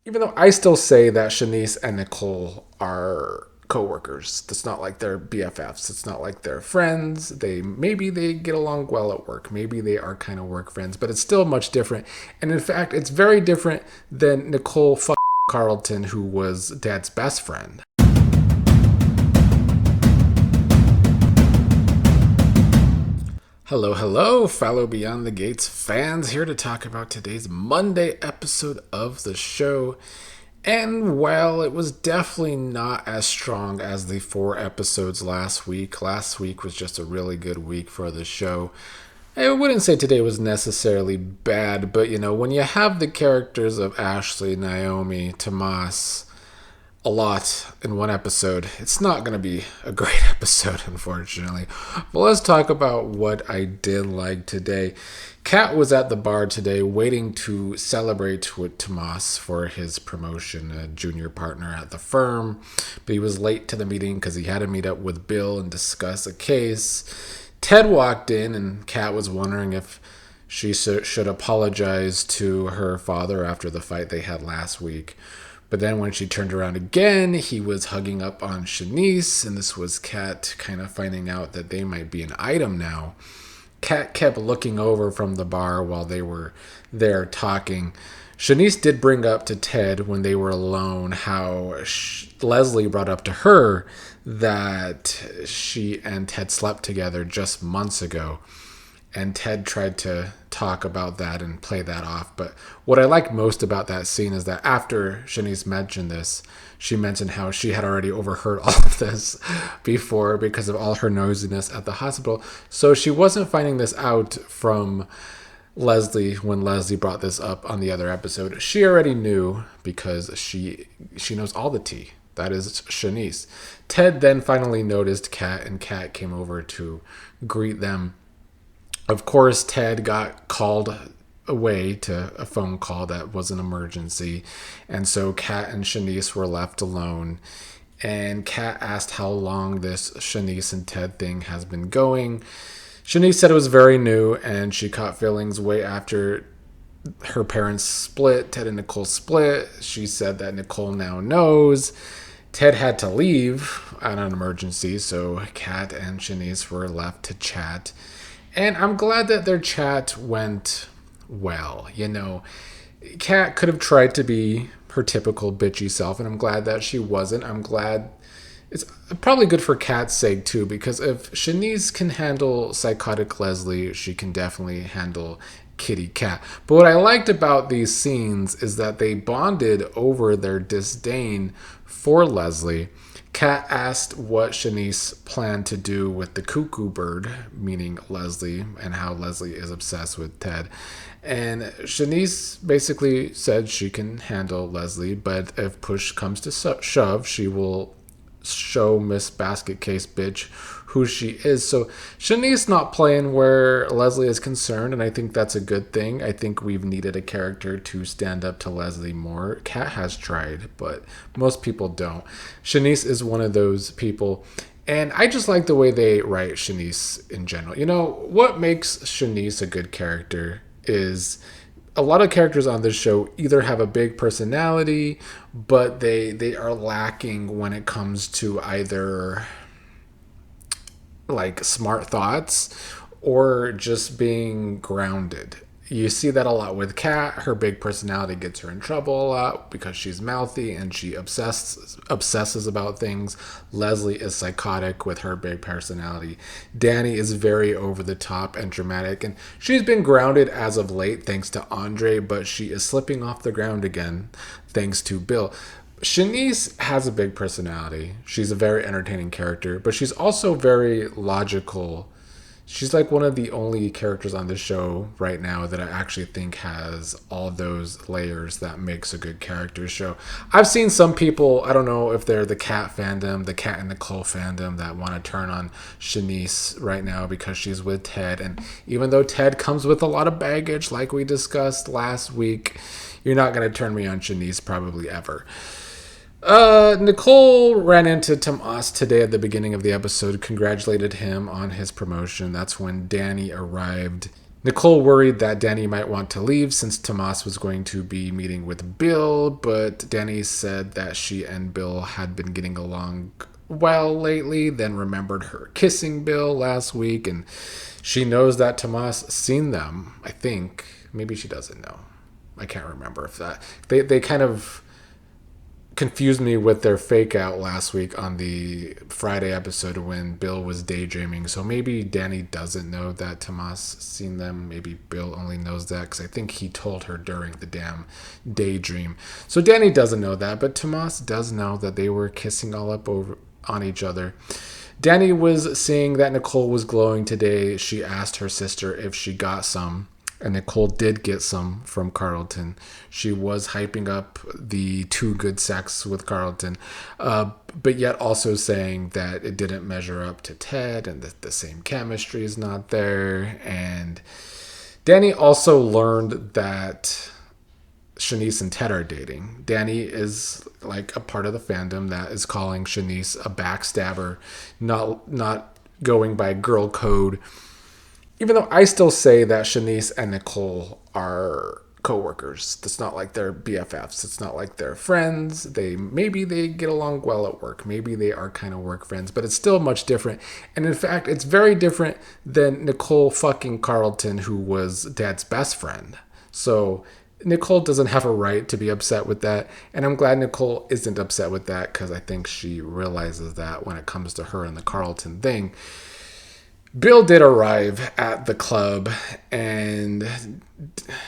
Even though I still say that Shanice and Nicole are co-workers. It's not like they're BFFs. It's not like they're friends. Maybe they get along well at work. Maybe they are kind of work friends, but it's still much different. And in fact, it's very different than Nicole Carlton, who was Dad's best friend. Hello, hello, fellow Beyond the Gates fans, here to talk about today's Monday episode of the show. And while it was definitely not as strong as the 4 episodes last week was just a really good week for the show. I wouldn't say today was necessarily bad, but when you have the characters of Ashley, Naomi, Tomas, a lot in one episode, it's not going to be a great episode, unfortunately. But let's talk about what I did like today. Kat was at the bar today waiting to celebrate with Tomas for his promotion, a junior partner at the firm. But he was late to the meeting because he had to meet up with Bill and discuss a case. Ted walked in and Kat was wondering if she should apologize to her father after the fight they had last week. But then when she turned around again, he was hugging up on Chenise, and this was Kat kind of finding out that they might be an item now. Kat kept looking over from the bar while they were there talking. Shanice did bring up to Ted when they were alone how Leslie brought up to her that she and Ted slept together just months ago. And Ted tried to talk about that and play that off. But what I like most about that scene is that after Shanice mentioned this, she mentioned how she had already overheard all of this before because of all her nosiness at the hospital. So she wasn't finding this out from Leslie when Leslie brought this up on the other episode. She already knew because she knows all the tea. That is Shanice. Ted then finally noticed Kat, and Kat came over to greet them. Of course, Ted got called away to a phone call that was an emergency. And so Kat and Shanice were left alone. And Kat asked how long this Shanice and Ted thing has been going. Shanice said it was very new and she caught feelings way after her parents split. Ted and Nicole split. She said that Nicole now knows. Ted had to leave on an emergency, so Kat and Shanice were left to chat. And I'm glad that their chat went well. Kat could have tried to be her typical bitchy self, and I'm glad that she wasn't. I'm glad it's probably good for Kat's sake, too, because if Shanice can handle psychotic Leslie, she can definitely handle kitty Kat. But what I liked about these scenes is that they bonded over their disdain for Leslie. Kat asked what Shanice planned to do with the cuckoo bird, meaning Leslie, and how Leslie is obsessed with Ted. And Shanice basically said she can handle Leslie, but if push comes to shove, she will show Miss Basket Case Bitch who she is. So Shanice not playing where Leslie is concerned, and I think that's a good thing. I think we've needed a character to stand up to Leslie more. Kat has tried, but most people don't. Shanice is one of those people, and I just like the way they write Shanice in general. What makes Shanice a good character is a lot of characters on this show either have a big personality, but they are lacking when it comes to either like smart thoughts or just being grounded. You see that a lot with Kat. Her big personality gets her in trouble a lot because she's mouthy and she obsesses about things. Leslie is psychotic with her big personality. Dani is very over the top and dramatic, and she's been grounded as of late thanks to Andre, but she is slipping off the ground again thanks to Bill. Shanice has a big personality. She's a very entertaining character, but she's also very logical. She's like one of the only characters on this show right now that I actually think has all those layers that makes a good character show. I've seen some people, I don't know if they're the Kat fandom, the Kat and Nicole fandom, that want to turn on Shanice right now because she's with Ted. And even though Ted comes with a lot of baggage, like we discussed last week, you're not going to turn me on Shanice probably ever. Nicole ran into Tomas today at the beginning of the episode, congratulated him on his promotion. That's when Dani arrived. Nicole worried that Dani might want to leave since Tomas was going to be meeting with Bill, but Dani said that she and Bill had been getting along well lately, then remembered her kissing Bill last week, and she knows that Tomas seen them, I think. Maybe she doesn't know. I can't remember if that... They kind of confused me with their fake out last week on the Friday episode when Bill was daydreaming. So maybe Dani doesn't know that Tomas seen them. Maybe Bill only knows that because I think he told her during the damn daydream. So Dani doesn't know that, but Tomas does know that they were kissing all up over on each other. Dani was seeing that Nicole was glowing today. She asked her sister if she got some. And Nicole did get some from Carlton. She was hyping up the too good sex with Carlton, but yet also saying that it didn't measure up to Ted and that the same chemistry is not there. And Dani also learned that Shanice and Ted are dating. Dani is like a part of the fandom that is calling Shanice a backstabber, not going by girl code. Even though I still say that Shanice and Nicole are co-workers. It's not like they're BFFs. It's not like they're friends. Maybe they get along well at work. Maybe they are kind of work friends, but it's still much different. And in fact, it's very different than Nicole fucking Carlton, who was Dad's best friend. So Nicole doesn't have a right to be upset with that. And I'm glad Nicole isn't upset with that because I think she realizes that when it comes to her and the Carlton thing. Bill did arrive at the club, and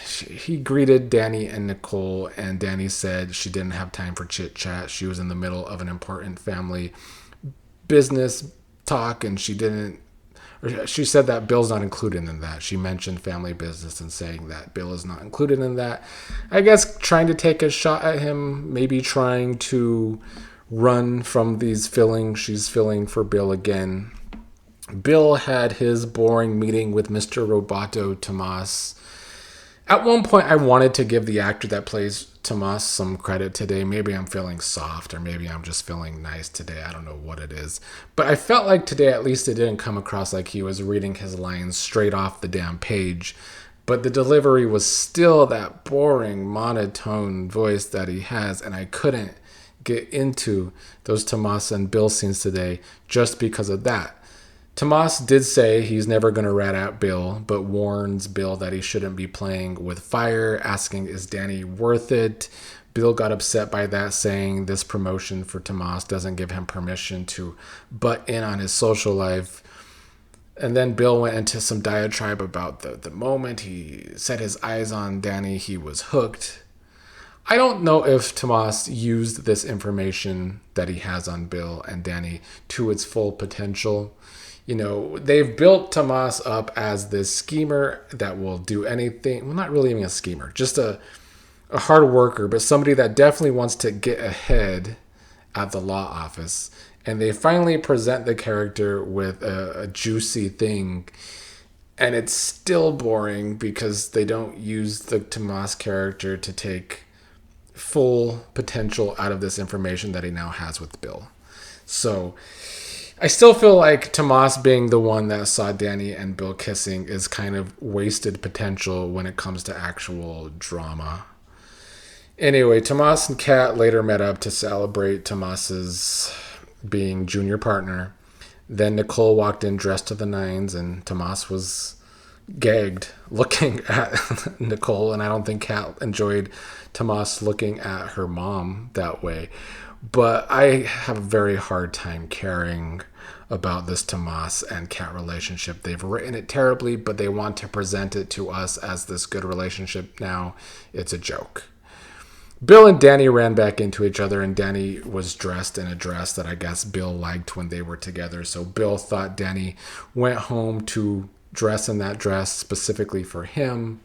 he greeted Dani and Nicole, and Dani said she didn't have time for chit-chat. She was in the middle of an important family business talk, and she said that Bill's not included in that. She mentioned family business and saying that Bill is not included in that. I guess trying to take a shot at him, maybe trying to run from these feelings she's feeling for Bill again. Bill had his boring meeting with Mr. Roboto Tomas. At one point, I wanted to give the actor that plays Tomas some credit today. Maybe I'm feeling soft, or maybe I'm just feeling nice today. I don't know what it is. But I felt like today, at least it didn't come across like he was reading his lines straight off the damn page. But the delivery was still that boring, monotone voice that he has, and I couldn't get into those Tomas and Bill scenes today just because of that. Tomas did say he's never going to rat out Bill, but warns Bill that he shouldn't be playing with fire, asking, is Dani worth it? Bill got upset by that, saying this promotion for Tomas doesn't give him permission to butt in on his social life. And then Bill went into some diatribe about the moment he set his eyes on Dani, he was hooked. I don't know if Tomas used this information that he has on Bill and Dani to its full potential. You know, they've built Tomas up as this schemer that will do anything. Well, not really even a schemer, just a hard worker, but somebody that definitely wants to get ahead at the law office. And they finally present the character with a juicy thing. And it's still boring because they don't use the Tomas character to take full potential out of this information that he now has with Bill. So I still feel like Tomas being the one that saw Dani and Bill kissing is kind of wasted potential when it comes to actual drama. Anyway, Tomas and Kat later met up to celebrate Tomas's being junior partner. Then Nicole walked in dressed to the nines, and Tomas was gagged looking at Nicole, and I don't think Kat enjoyed Tomas looking at her mom that way. But I have a very hard time caring about this Tomas and Kat relationship. They've written it terribly, but they want to present it to us as this good relationship now. It's a joke. Bill and Dani ran back into each other, and Dani was dressed in a dress that I guess Bill liked when they were together. So Bill thought Dani went home to dress in that dress specifically for him.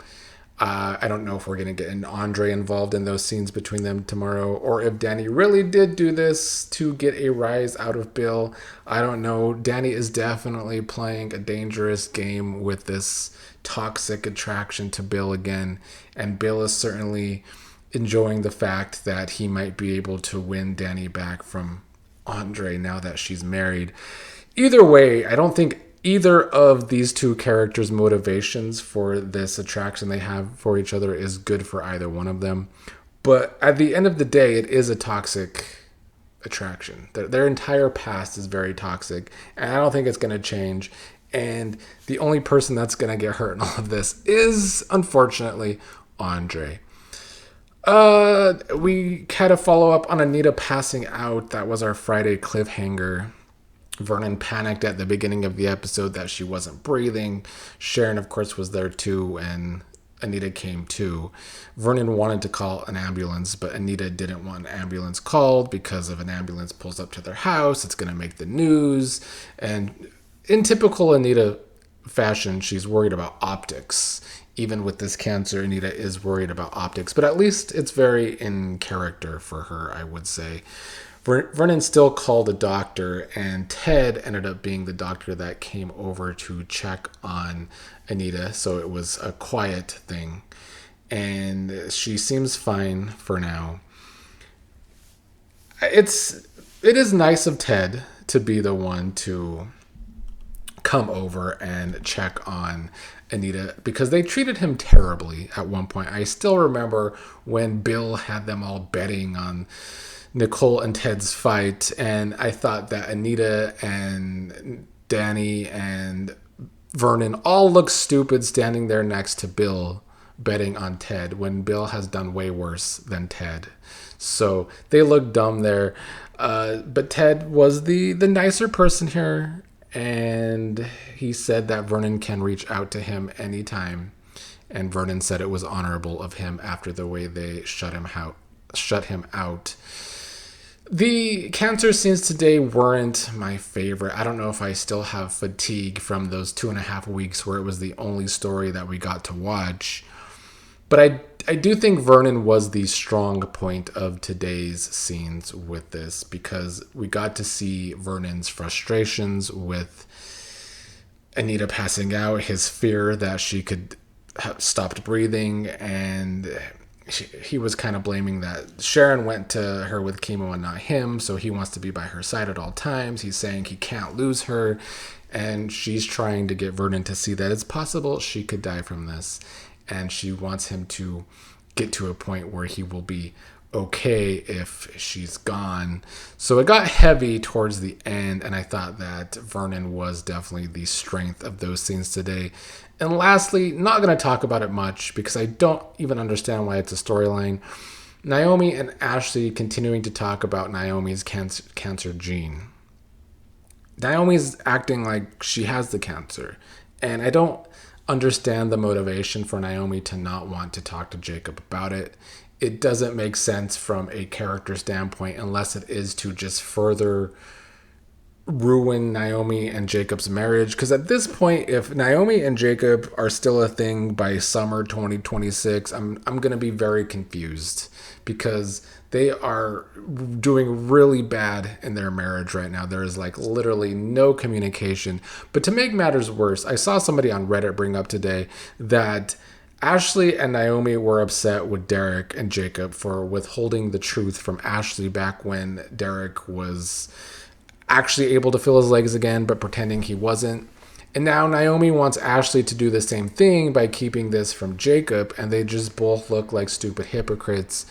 I don't know if we're going to get an Andre involved in those scenes between them tomorrow, or if Dani really did do this to get a rise out of Bill. I don't know. Dani is definitely playing a dangerous game with this toxic attraction to Bill again, and Bill is certainly enjoying the fact that he might be able to win Dani back from Andre now that she's married. Either way, I don't think either of these two characters' motivations for this attraction they have for each other is good for either one of them. But at the end of the day, it is a toxic attraction. Their entire past is very toxic, and I don't think it's going to change. And the only person that's going to get hurt in all of this is, unfortunately, Andre. We had a follow-up on Anita passing out. That was our Friday cliffhanger. Vernon panicked at the beginning of the episode that she wasn't breathing. Sharon, of course, was there too, and Anita came too. Vernon wanted to call an ambulance, but Anita didn't want an ambulance called because if an ambulance pulls up to their house, it's going to make the news. And in typical Anita fashion, she's worried about optics. Even with this cancer, Anita is worried about optics, but at least it's very in character for her, I would say. Vernon still called a doctor, and Ted ended up being the doctor that came over to check on Anita, so it was a quiet thing. And she seems fine for now. It is nice of Ted to be the one to come over and check on Anita because they treated him terribly at one point. I still remember when Bill had them all betting on Nicole and Ted's fight, and I thought that Anita and Dani and Vernon all looked stupid standing there next to Bill betting on Ted when Bill has done way worse than Ted. So they looked dumb there. But Ted was the nicer person here, and he said that Vernon can reach out to him anytime. And Vernon said it was honorable of him after the way they shut him out. The cancer scenes today weren't my favorite. I don't know if I still have fatigue from those 2.5 weeks where it was the only story that we got to watch. But I do think Vernon was the strong point of today's scenes with this because we got to see Vernon's frustrations with Anita passing out, his fear that she could have stopped breathing, and he was kind of blaming that Sharon went to her with chemo and not him, so he wants to be by her side at all times. He's saying he can't lose her, and she's trying to get Vernon to see that it's possible she could die from this, and she wants him to get to a point where he will be okay if she's gone. So it got heavy towards the end, and I thought that Vernon was definitely the strength of those scenes today. And lastly, not going to talk about it much because I don't even understand why it's a storyline. Naomi and Ashley continuing to talk about Naomi's cancer gene. Naomi's acting like she has the cancer, and I don't understand the motivation for Naomi to not want to talk to Jacob about it. It doesn't make sense from a character standpoint unless it is to just further ruin Naomi and Jacob's marriage. Because at this point, if Naomi and Jacob are still a thing by summer 2026, I'm going to be very confused because they are doing really bad in their marriage right now. There is like literally no communication. But to make matters worse, I saw somebody on Reddit bring up today that Ashley and Naomi were upset with Derek and Jacob for withholding the truth from Ashley back when Derek was actually able to feel his legs again, but pretending he wasn't. And now Naomi wants Ashley to do the same thing by keeping this from Jacob, and they just both look like stupid hypocrites.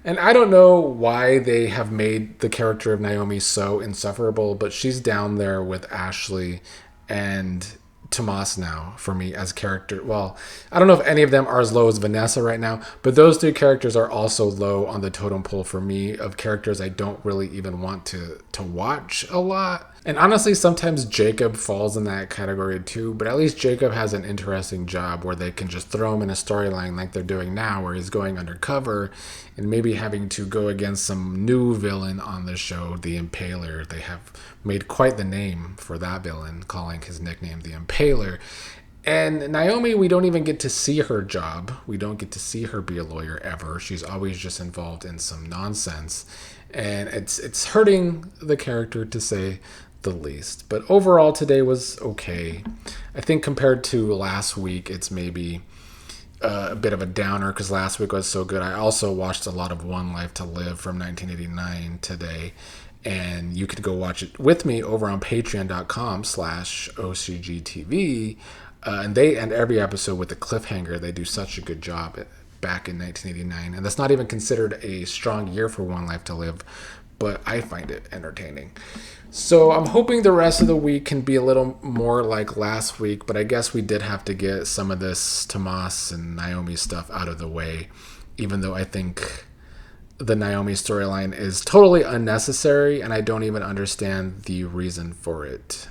And I don't know why they have made the character of Naomi so insufferable, but she's down there with Ashley and Tomas now for me as character. Well, I don't know if any of them are as low as Vanessa right now, but those two characters are also low on the totem pole for me of characters I don't really even want to watch a lot. And honestly, sometimes Jacob falls in that category too, but at least Jacob has an interesting job where they can just throw him in a storyline like they're doing now, where he's going undercover and maybe having to go against some new villain on the show, the Impaler. They have made quite the name for that villain, calling his nickname the Impaler. And Naomi, we don't even get to see her job. We don't get to see her be a lawyer ever. She's always just involved in some nonsense. And it's hurting the character, to say the least. But overall, today was okay. I think compared to last week, it's maybe a bit of a downer because last week was so good. I also watched a lot of One Life to Live from 1989 today. And you could go watch it with me over on patreon.com/OCGTV. And they end every episode with a cliffhanger. They do such a good job back in 1989. And that's not even considered a strong year for One Life to Live, but I find it entertaining. So I'm hoping the rest of the week can be a little more like last week, but I guess we did have to get some of this Tomas and Naomi stuff out of the way, even though I think the Naomi storyline is totally unnecessary and I don't even understand the reason for it.